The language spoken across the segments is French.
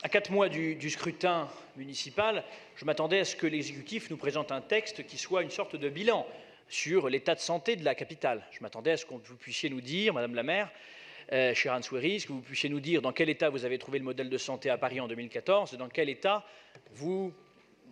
À 4 mois du scrutin municipal, je m'attendais à ce que l'exécutif nous présente un texte qui soit une sorte de bilan sur l'état de santé de la capitale. Je m'attendais à ce que vous puissiez nous dire, Madame la maire, chère Anne Souyris, que vous puissiez nous dire dans quel état vous avez trouvé le modèle de santé à Paris en 2014 et dans quel état vous,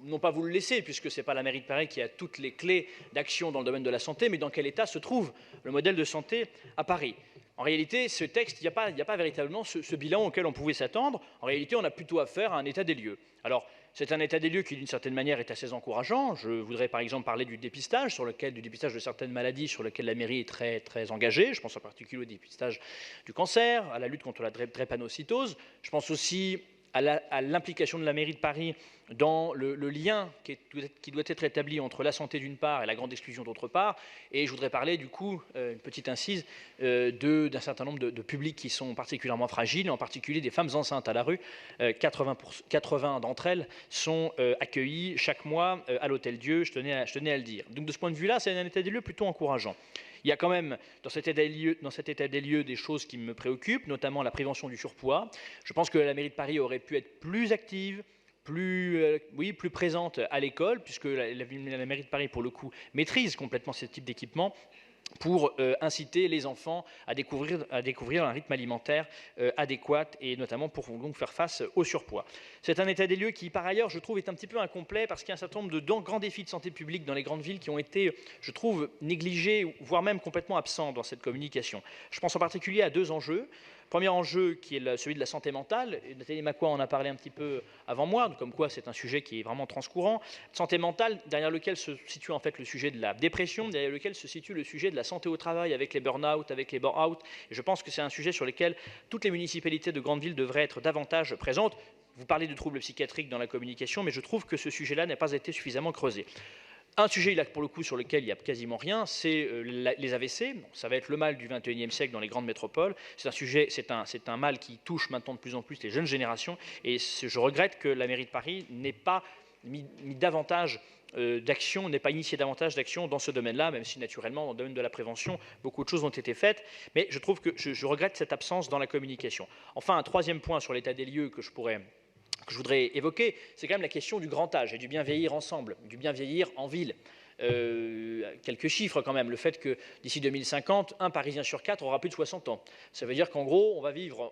non pas vous le laissez, puisque ce n'est pas la mairie de Paris qui a toutes les clés d'action dans le domaine de la santé, mais dans quel état se trouve le modèle de santé à Paris. En réalité, ce texte, il n'y a pas véritablement ce bilan auquel on pouvait s'attendre. En réalité, on a plutôt affaire à un état des lieux. Alors, c'est un état des lieux qui, d'une certaine manière, est assez encourageant. Je voudrais, par exemple, parler du dépistage de certaines maladies sur lequel la mairie est très, très engagée. Je pense en particulier au dépistage du cancer, à la lutte contre la drépanocytose. Je pense aussi à l'implication de la mairie de Paris dans le lien qui doit être établi entre la santé d'une part et la grande exclusion d'autre part. Et je voudrais parler du coup, une petite incise, d'un certain nombre de publics qui sont particulièrement fragiles, en particulier des femmes enceintes à la rue. 80 d'entre elles sont accueillies chaque mois à l'Hôtel Dieu, je tenais à le dire. Donc de ce point de vue-là, c'est un état des lieux plutôt encourageant. Il y a quand même dans cet état des lieux des choses qui me préoccupent, notamment la prévention du surpoids. Je pense que la mairie de Paris aurait pu être plus active, plus présente à l'école, puisque la mairie de Paris, pour le coup, maîtrise complètement ce type d'équipement, pour inciter les enfants à découvrir un rythme alimentaire adéquat et notamment pour donc faire face au surpoids. C'est un état des lieux qui, par ailleurs, je trouve, est un petit peu incomplet parce qu'il y a un certain nombre de grands défis de santé publique dans les grandes villes qui ont été, je trouve, négligés, voire même complètement absents dans cette communication. Je pense en particulier à 2 enjeux. Premier enjeu qui est celui de la santé mentale. Nathalie Maquois en a parlé un petit peu avant moi, comme quoi c'est un sujet qui est vraiment transcourant. Santé mentale, derrière lequel se situe en fait le sujet de la dépression, derrière lequel se situe le sujet de la santé au travail avec les burn-out, avec les bore-out. Et je pense que c'est un sujet sur lequel toutes les municipalités de grandes villes devraient être davantage présentes. Vous parlez de troubles psychiatriques dans la communication, mais je trouve que ce sujet-là n'a pas été suffisamment creusé. Un sujet, là, pour le coup, sur lequel il n'y a quasiment rien, c'est les AVC. Bon, ça va être le mal du XXIe siècle dans les grandes métropoles. C'est un mal qui touche maintenant de plus en plus les jeunes générations. Et je regrette que la mairie de Paris n'ait pas mis davantage d'action, n'ait pas initié davantage d'actions dans ce domaine-là, même si naturellement, dans le domaine de la prévention, beaucoup de choses ont été faites. Mais je trouve que je regrette cette absence dans la communication. Enfin, un troisième point sur l'état des lieux que je voudrais évoquer, c'est quand même la question du grand âge et du bien vieillir ensemble, du bien vieillir en ville. Quelques chiffres quand même. Le fait que d'ici 2050, un Parisien sur 4 aura plus de 60 ans. Ça veut dire qu'en gros,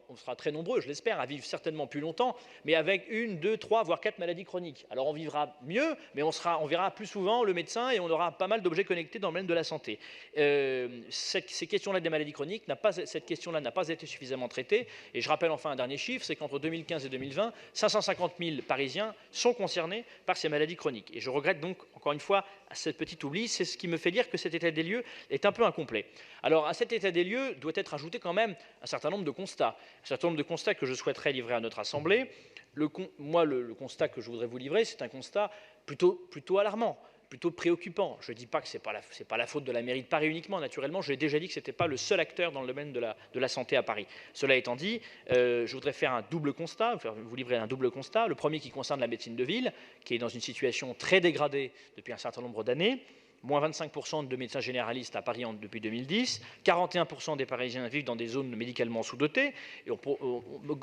on sera très nombreux, je l'espère, à vivre certainement plus longtemps, mais avec 1, 2, 3, voire 4 maladies chroniques. Alors on vivra mieux, mais on verra plus souvent le médecin et on aura pas mal d'objets connectés dans le domaine de la santé. Ces questions-là des maladies chroniques, cette question-là n'a pas été suffisamment traitée. Et je rappelle enfin un dernier chiffre, c'est qu'entre 2015 et 2020, 550 000 Parisiens sont concernés par ces maladies chroniques. Et je regrette donc, encore une fois, cette petite oubli, c'est ce qui me fait dire que cet état des lieux est un peu incomplet. Alors à cet état des lieux doit être ajouté quand même un certain nombre de constats. Un certain nombre de constats que je souhaiterais livrer à notre Assemblée. Le constat que je voudrais vous livrer, c'est un constat plutôt alarmant, plutôt préoccupant. Je ne dis pas que ce n'est pas la faute de la mairie de Paris uniquement, naturellement. Je l'ai déjà dit que ce n'était pas le seul acteur dans le domaine de la santé à Paris. Cela étant dit, je voudrais faire un double constat, vous livrer un double constat. Le premier qui concerne la médecine de ville, qui est dans une situation très dégradée depuis un certain nombre d'années. Moins 25% de médecins généralistes à Paris depuis 2010, 41% des Parisiens vivent dans des zones médicalement sous-dotées.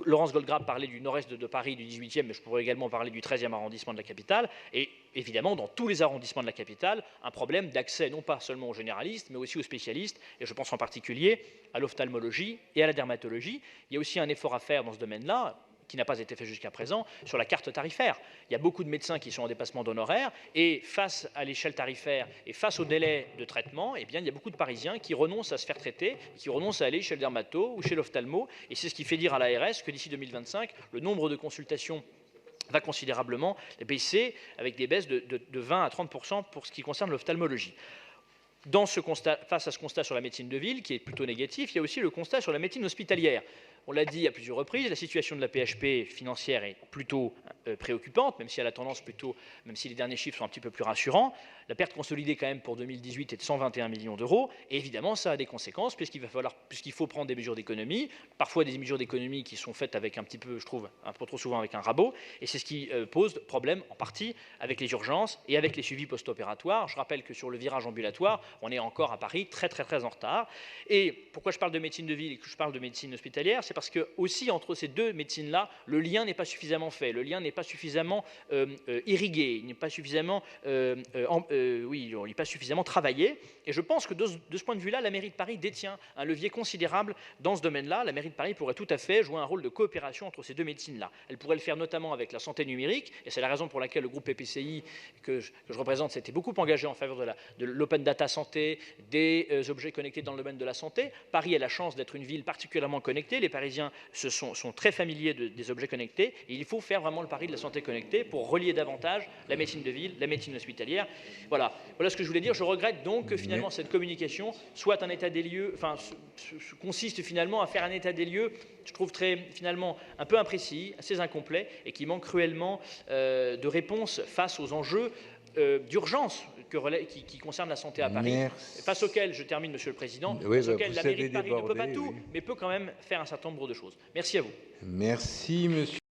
Laurence Goldgrabe parlait du nord-est de Paris, du 18e, mais je pourrais également parler du 13e arrondissement de la capitale. Et évidemment, dans tous les arrondissements de la capitale, un problème d'accès non pas seulement aux généralistes, mais aussi aux spécialistes. Et je pense en particulier à l'ophtalmologie et à la dermatologie. Il y a aussi un effort à faire dans ce domaine-là, qui n'a pas été fait jusqu'à présent, sur la carte tarifaire. Il y a beaucoup de médecins qui sont en dépassement d'honoraires et face à l'échelle tarifaire et face au délai de traitement, eh bien, il y a beaucoup de Parisiens qui renoncent à se faire traiter, qui renoncent à aller chez le dermato ou chez l'ophtalmo. Et c'est ce qui fait dire à l'ARS que d'ici 2025, le nombre de consultations va considérablement baisser avec des baisses de 20 à 30% pour ce qui concerne l'ophtalmologie. Face à ce constat sur la médecine de ville, qui est plutôt négatif, il y a aussi le constat sur la médecine hospitalière. On l'a dit à plusieurs reprises, la situation de la PHP financière est plutôt préoccupante, même si elle a tendance plutôt, même si les derniers chiffres sont un petit peu plus rassurants. La perte consolidée quand même pour 2018 est de 121 millions d'euros. Et évidemment, ça a des conséquences puisqu'il faut prendre des mesures d'économie, parfois des mesures d'économie qui sont faites avec un petit peu, je trouve, un peu trop souvent avec un rabot. Et c'est ce qui pose problème en partie avec les urgences et avec les suivis post-opératoires. Je rappelle que sur le virage ambulatoire, on est encore à Paris très en retard. Et pourquoi je parle de médecine de ville et que je parle de médecine hospitalière, c'est parce que aussi entre ces deux médecines-là, le lien n'est pas suffisamment fait, le lien n'est pas suffisamment irrigué, il n'est pas suffisamment, il n'est pas suffisamment travaillé. Et je pense que de ce point de vue-là, la mairie de Paris détient un levier considérable dans ce domaine-là. La mairie de Paris pourrait tout à fait jouer un rôle de coopération entre ces deux médecines-là. Elle pourrait le faire notamment avec la santé numérique, et c'est la raison pour laquelle le groupe PPCI que je représente s'était beaucoup engagé en faveur de l'open data santé, des objets connectés dans le domaine de la santé. Paris a la chance d'être une ville particulièrement connectée. Les Parisiens sont très familiers des objets connectés. Et il faut faire vraiment le pari de la santé connectée pour relier davantage la médecine de ville, la médecine hospitalière. Voilà ce que je voulais dire. Je regrette donc que finalement cette communication soit un état des lieux, consiste finalement à faire un état des lieux, je trouve finalement un peu imprécis, assez incomplet et qui manque cruellement de réponse face aux enjeux d'urgence qui concernent la santé à Paris, face auxquels, je termine Monsieur le Président, face auxquels la mairie de Paris ne peut pas tout, mais peut quand même faire un certain nombre de choses. Merci à vous. Merci Monsieur.